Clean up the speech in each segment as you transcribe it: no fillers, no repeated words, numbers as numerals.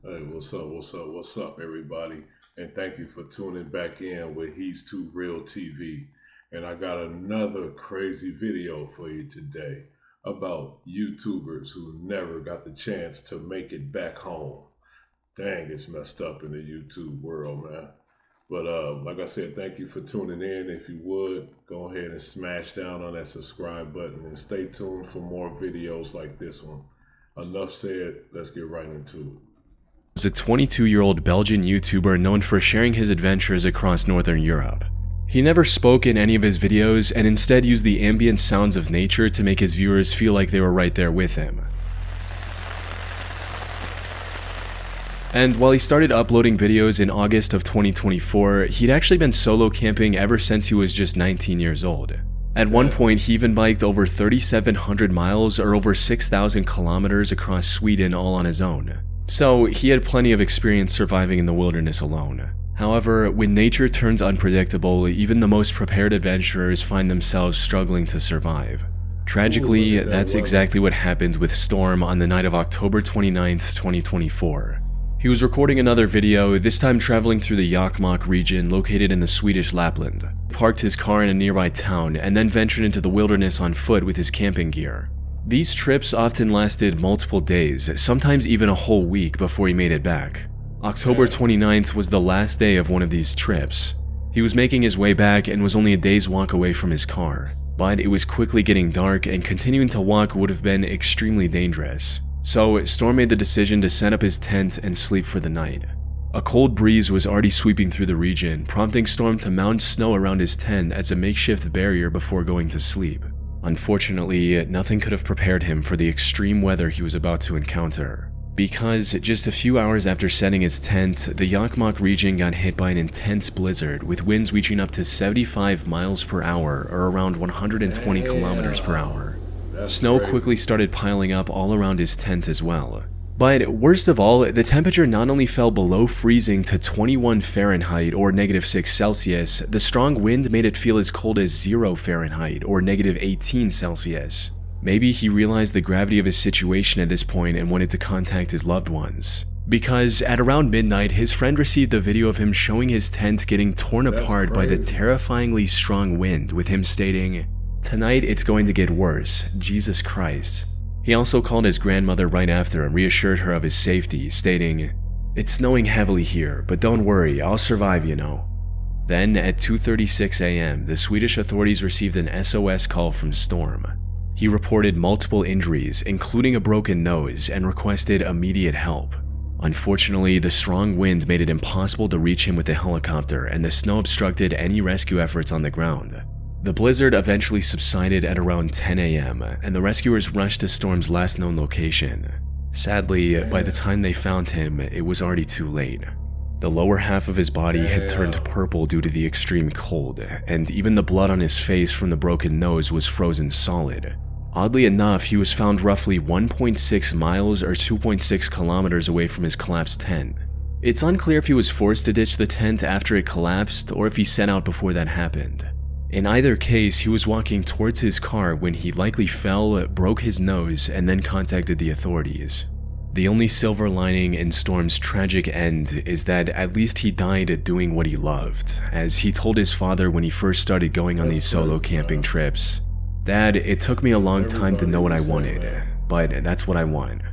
Hey, what's up, everybody? And thank you for tuning back in with He's Too Real TV. And I got another crazy video for you today about YouTubers who never got the chance to make it back home. Dang, it's messed up in the YouTube world, man. But like I said, thank you for tuning in. If you would, go ahead and smash down on that subscribe button and stay tuned for more videos like this one. Enough said, let's get right into it. Was a 22-year-old Belgian YouTuber known for sharing his adventures across Northern Europe. He never spoke in any of his videos and instead used the ambient sounds of nature to make his viewers feel like they were right there with him. And while he started uploading videos in August of 2024, he'd actually been solo camping ever since he was just 19 years old. At one point, he even biked over 3,700 miles or over 6,000 kilometers across Sweden all on his own. So he had plenty of experience surviving in the wilderness alone. However, when nature turns unpredictable, even the most prepared adventurers find themselves struggling to survive. Tragically, that's exactly what happened with Storm on the night of October 29th, 2024. He was recording another video, this time traveling through the Jokkmokk region located in the Swedish Lapland. He parked his car in a nearby town and then ventured into the wilderness on foot with his camping gear. These trips often lasted multiple days, sometimes even a whole week before he made it back. October 29th was the last day of one of these trips. He was making his way back and was only a day's walk away from his car, but it was quickly getting dark and continuing to walk would have been extremely dangerous. So Storm made the decision to set up his tent and sleep for the night. A cold breeze was already sweeping through the region, prompting Storm to mount snow around his tent as a makeshift barrier before going to sleep. Unfortunately, nothing could have prepared him for the extreme weather he was about to encounter. Because just a few hours after setting his tent, the Jokkmokk region got hit by an intense blizzard with winds reaching up to 75 miles per hour or around 120 kilometers per hour. Snow quickly started piling up all around his tent as well. But worst of all, the temperature not only fell below freezing to 21 Fahrenheit or -6 Celsius, the strong wind made it feel as cold as 0 Fahrenheit or -18 Celsius. Maybe he realized the gravity of his situation at this point and wanted to contact his loved ones. Because at around midnight, his friend received a video of him showing his tent getting torn apart by the terrifyingly strong wind, with him stating, "Tonight it's going to get worse, Jesus Christ." He also called his grandmother right after and reassured her of his safety, stating, "It's snowing heavily here, but don't worry, I'll survive, you know." Then at 2:36 a.m., the Swedish authorities received an SOS call from Storm. He reported multiple injuries, including a broken nose, and requested immediate help. Unfortunately, the strong wind made it impossible to reach him with a helicopter, and the snow obstructed any rescue efforts on the ground. The blizzard eventually subsided at around 10 a.m., and the rescuers rushed to Storm's last known location. Sadly, by the time they found him, it was already too late. The lower half of his body had turned purple due to the extreme cold, and even the blood on his face from the broken nose was frozen solid. Oddly enough, he was found roughly 1.6 miles or 2.6 kilometers away from his collapsed tent. It's unclear if he was forced to ditch the tent after it collapsed or if he set out before that happened. In either case, he was walking towards his car when he likely fell, broke his nose, and then contacted the authorities. The only silver lining in Storm's tragic end is that at least he died doing what he loved, as he told his father when he first started going on these solo camping trips. "Dad, it took me a long time to know what I wanted, but that's what I want."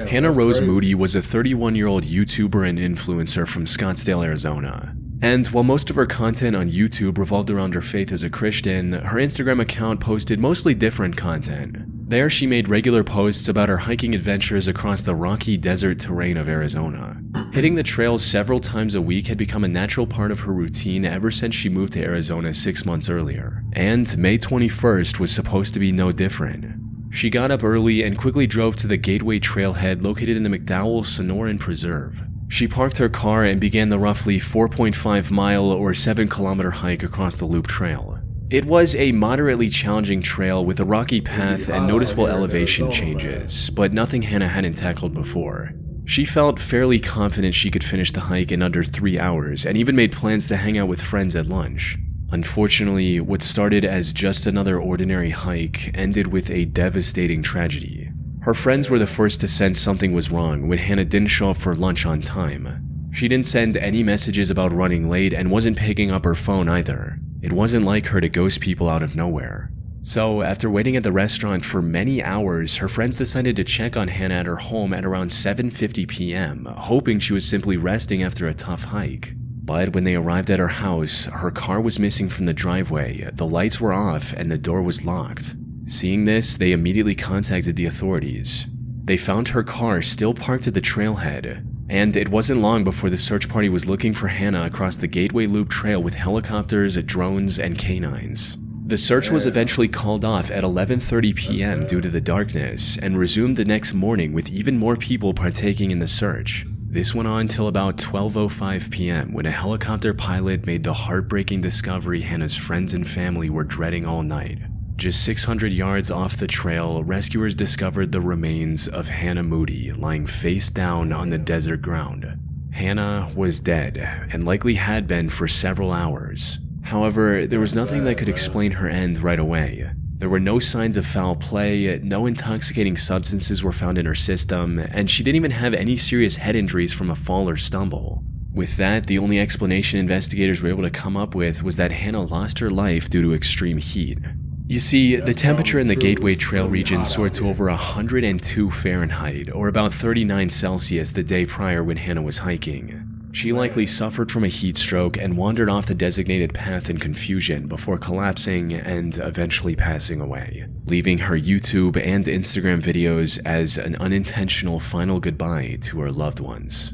Hannah Rose Moody was a 31-year-old YouTuber and influencer from Scottsdale, Arizona. And while most of her content on YouTube revolved around her faith as a Christian, her Instagram account posted mostly different content. There, she made regular posts about her hiking adventures across the rocky desert terrain of Arizona. Hitting the trails several times a week had become a natural part of her routine ever since she moved to Arizona 6 months earlier. And May 21st was supposed to be no different. She got up early and quickly drove to the Gateway Trailhead located in the McDowell Sonoran Preserve. She parked her car and began the roughly 4.5-mile or 7-kilometer hike across the Loop Trail. It was a moderately challenging trail with a rocky path and noticeable elevation changes, but nothing Hannah hadn't tackled before. She felt fairly confident she could finish the hike in under 3 hours and even made plans to hang out with friends at lunch. Unfortunately, what started as just another ordinary hike ended with a devastating tragedy. Her friends were the first to sense something was wrong when Hannah didn't show up for lunch on time. She didn't send any messages about running late and wasn't picking up her phone either. It wasn't like her to ghost people out of nowhere. So, after waiting at the restaurant for many hours, her friends decided to check on Hannah at her home at around 7:50 p.m., hoping she was simply resting after a tough hike. But when they arrived at her house, her car was missing from the driveway, the lights were off, and the door was locked. Seeing this, they immediately contacted the authorities. They found her car still parked at the trailhead, and it wasn't long before the search party was looking for Hannah across the Gateway Loop Trail with helicopters, drones, and canines. The search was eventually called off at 11:30 p.m. due to the darkness, and resumed the next morning with even more people partaking in the search. This went on till about 12:05 p.m. when a helicopter pilot made the heartbreaking discovery Hannah's friends and family were dreading all night. Just 600 yards off the trail, rescuers discovered the remains of Hannah Moody lying face down on the desert ground. Hannah was dead, and likely had been for several hours. However, there was nothing that could explain her end right away. There were no signs of foul play, no intoxicating substances were found in her system, and she didn't even have any serious head injuries from a fall or stumble. With that, the only explanation investigators were able to come up with was that Hannah lost her life due to extreme heat. You see, the temperature in the Gateway Trail region soared to over 102 Fahrenheit, or about 39 Celsius the day prior when Hannah was hiking. She likely suffered from a heat stroke and wandered off the designated path in confusion before collapsing and eventually passing away, leaving her YouTube and Instagram videos as an unintentional final goodbye to her loved ones.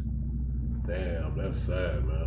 Damn, that's sad, man.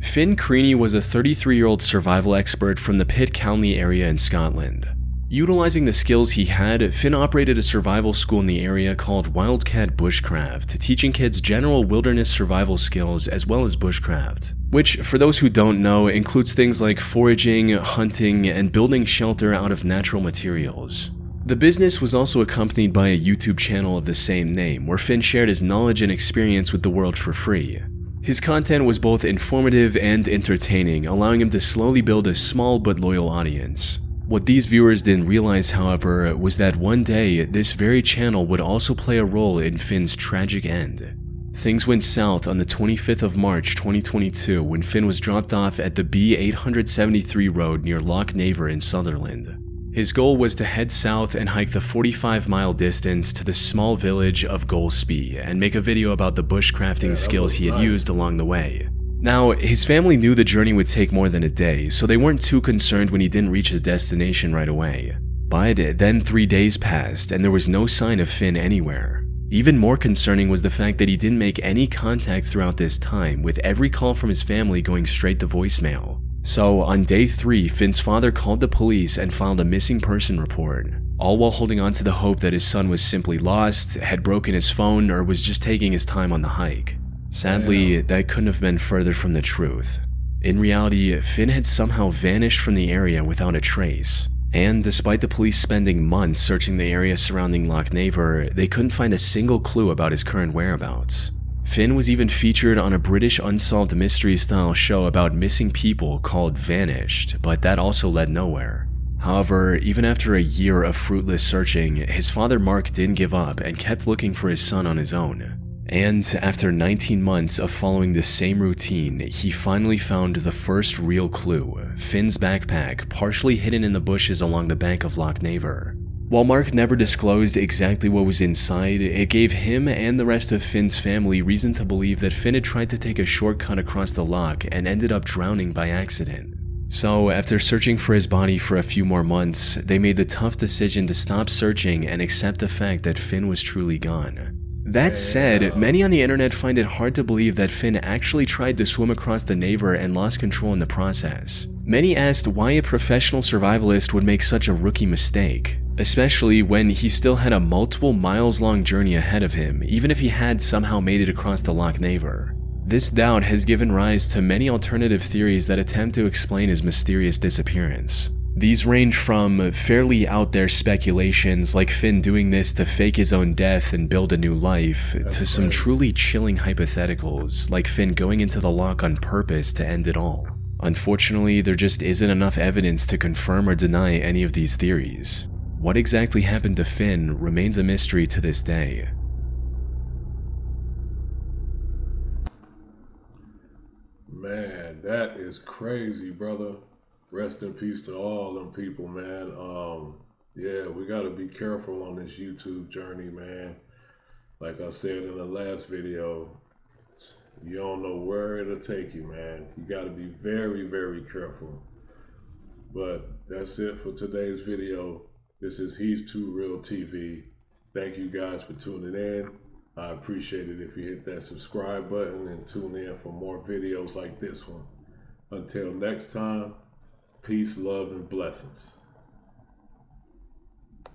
Finn Creaney was a 33-year-old survival expert from the Pitcairn area in Scotland. Utilizing the skills he had, Finn operated a survival school in the area called Wildcat Bushcraft, teaching kids general wilderness survival skills as well as bushcraft, which, for those who don't know, includes things like foraging, hunting, and building shelter out of natural materials. The business was also accompanied by a YouTube channel of the same name, where Finn shared his knowledge and experience with the world for free. His content was both informative and entertaining, allowing him to slowly build a small but loyal audience. What these viewers didn't realize, however, was that one day, this very channel would also play a role in Finn's tragic end. Things went south on the 25th of March 2022 when Finn was dropped off at the B873 road near Loch Naver in Sutherland. His goal was to head south and hike the 45-mile distance to the small village of Golspie and make a video about the bushcrafting skills he had used along the way. Now, his family knew the journey would take more than a day, so they weren't too concerned when he didn't reach his destination right away. But then 3 days passed and there was no sign of Finn anywhere. Even more concerning was the fact that he didn't make any contact throughout this time, with every call from his family going straight to voicemail. So, on day 3, Finn's father called the police and filed a missing person report, all while holding on to the hope that his son was simply lost, had broken his phone, or was just taking his time on the hike. Sadly, that couldn't have been further from the truth. In reality, Finn had somehow vanished from the area without a trace, and despite the police spending months searching the area surrounding Loch Naver, they couldn't find a single clue about his current whereabouts. Finn was even featured on a British unsolved mystery-style show about missing people called Vanished, but that also led nowhere. However, even after a year of fruitless searching, his father Mark didn't give up and kept looking for his son on his own. And after 19 months of following the same routine, he finally found the first real clue, Finn's backpack, partially hidden in the bushes along the bank of Loch Naver. While Mark never disclosed exactly what was inside, it gave him and the rest of Finn's family reason to believe that Finn had tried to take a shortcut across the loch and ended up drowning by accident. So, after searching for his body for a few more months, they made the tough decision to stop searching and accept the fact that Finn was truly gone. That said, many on the internet find it hard to believe that Finn actually tried to swim across the Naver and lost control in the process. Many asked why a professional survivalist would make such a rookie mistake, especially when he still had a multiple miles-long journey ahead of him, even if he had somehow made it across the Loch Naver. This doubt has given rise to many alternative theories that attempt to explain his mysterious disappearance. These range from fairly out there speculations like Finn doing this to fake his own death and build a new life, to some truly chilling hypotheticals like Finn going into the loch on purpose to end it all. Unfortunately, there just isn't enough evidence to confirm or deny any of these theories. What exactly happened to Finn remains a mystery to this day. Man, that is crazy, brother. Rest in peace to all them people, man. Yeah, we gotta be careful on this YouTube journey, man. Like I said in the last video, you don't know where it'll take you, man. You gotta be very, very careful. But that's it for today's video. This is He's Too Real TV. Thank you guys for tuning in. I appreciate it if you hit that subscribe button and tune in for more videos like this one. Until next time, peace, love, and blessings.